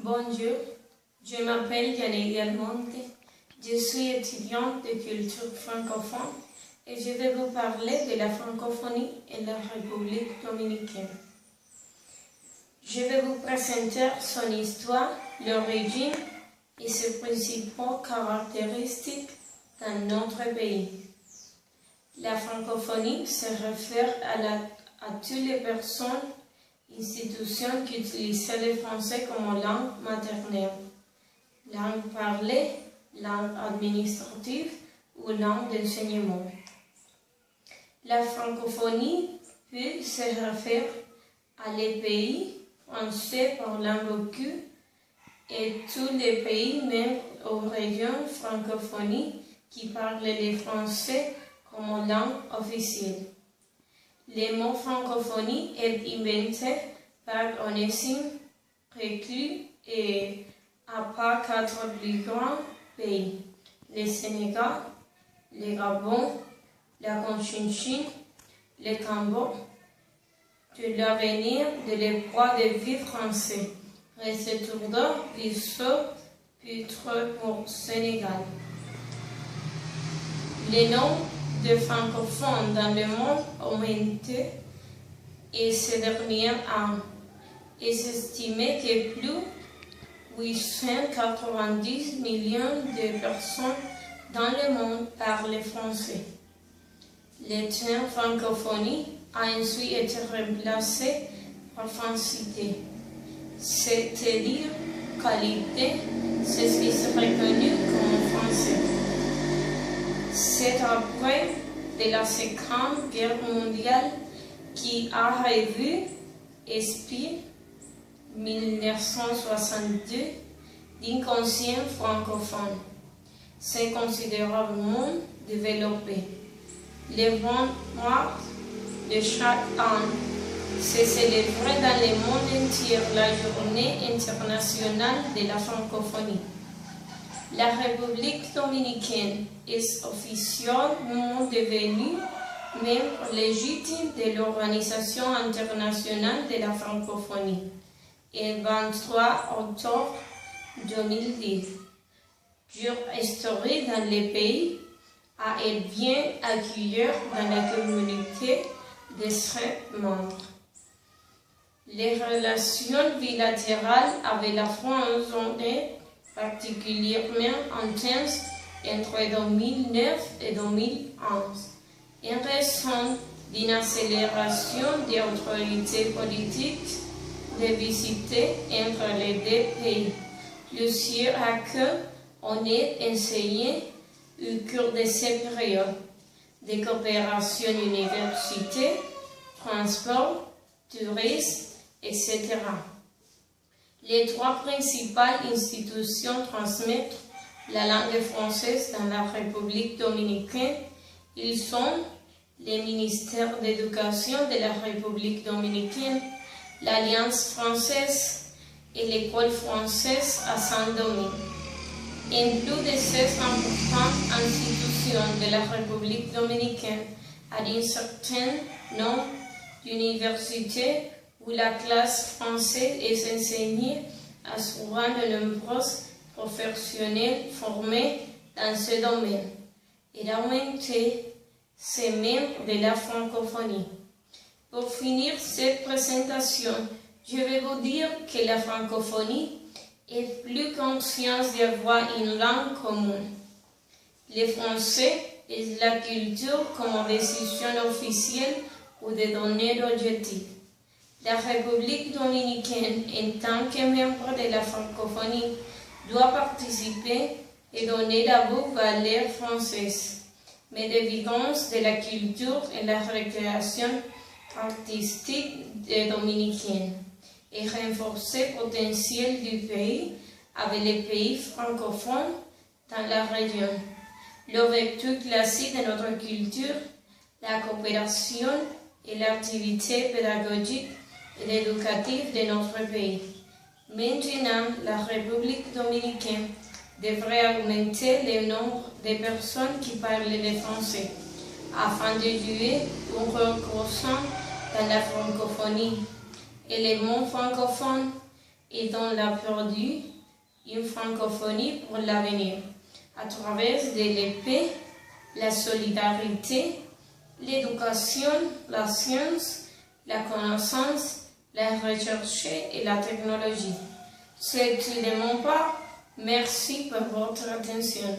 Bonjour, je m'appelle Yannick Delmonte, je suis étudiante de culture francophone et je vais vous parler de la francophonie et la République dominicaine. Je vais vous présenter son histoire, l'origine et ses principaux caractéristiques dans notre pays. La francophonie se réfère à toutes les personnes, institutions qui utilisaient le français comme langue maternelle, langue parlée, langue administrative ou langue d'enseignement. La francophonie peut se référer à les pays français parlant beaucoup et tous les pays membres aux régions francophonie qui parlent le français comme langue officielle. Le mot francophonie est inventé par Onésime Reclus et à part 4 plus grands pays, le Sénégal, le Gabon, la Cochinchine, le Cambodge, de l'avenir de l'espoir de vie français, retournant Bissau, puis pour Sénégal. Les noms de francophones dans le monde ont augmenté et ces derniers années. Il est estimé que plus de 890 millions de personnes dans le monde parlent français. Le terme francophonie a ensuite été remplacé par francité, c'est-à-dire qualité, c'est ce qui se reconnu comme français. C'est après de la Seconde Guerre mondiale qui a revu esprit 1962 d'inconscient francophone. C'est considérablement développé. Le 20 mars de chaque année, c'est célébré dans le monde entier la Journée internationale de la francophonie. La République dominicaine est officiellement devenue membre légitime de l'Organisation internationale de la francophonie le 23 octobre 2010. Jour historique dans le pays, a été bien accueilli dans la communauté de ses membres. Les relations bilatérales avec la France ont été particulièrement intenses entre 2009 et 2011, en raison d'une accélération des autorités politiques de visiter entre les deux pays. Plusieurs accords ont été enseignés au cours de cette période de coopération université, transport, tourisme, etc. Les 3 principales institutions transmettent la langue française dans la République dominicaine. Ils sont le ministère d'éducation de la République dominicaine, l'Alliance française et l'école française à Saint-Domingue. En plus de ces importantes institutions de la République dominicaine, à un certain nombre d'universités où la classe française est enseignée, assurant de nombreux professionnels formés dans ce domaine, et d'augmenter ces membres de la francophonie. Pour finir cette présentation, je vais vous dire que la francophonie est plus consciente d'avoir une langue commune. Le français est la culture comme décision officielle ou de données objectives. La République dominicaine, en tant que membre de la francophonie, doit participer et donner la valeur française, mais l'évidence de la culture et la récréation artistique des Dominicains et renforcer le potentiel du pays avec les pays francophones dans la région. L'objectif classique de notre culture, la coopération et l'activité pédagogique et éducative de notre pays. Maintenant, la République dominicaine devrait augmenter le nombre de personnes qui parlent le français afin de jouer un rôle croissant dans la francophonie. Et le mot francophone et dont la perdu une francophonie pour l'avenir, à travers de l'épée, la solidarité, l'éducation, la science, la connaissance, la recherche et la technologie. C'est tout de mon part. Merci pour votre attention.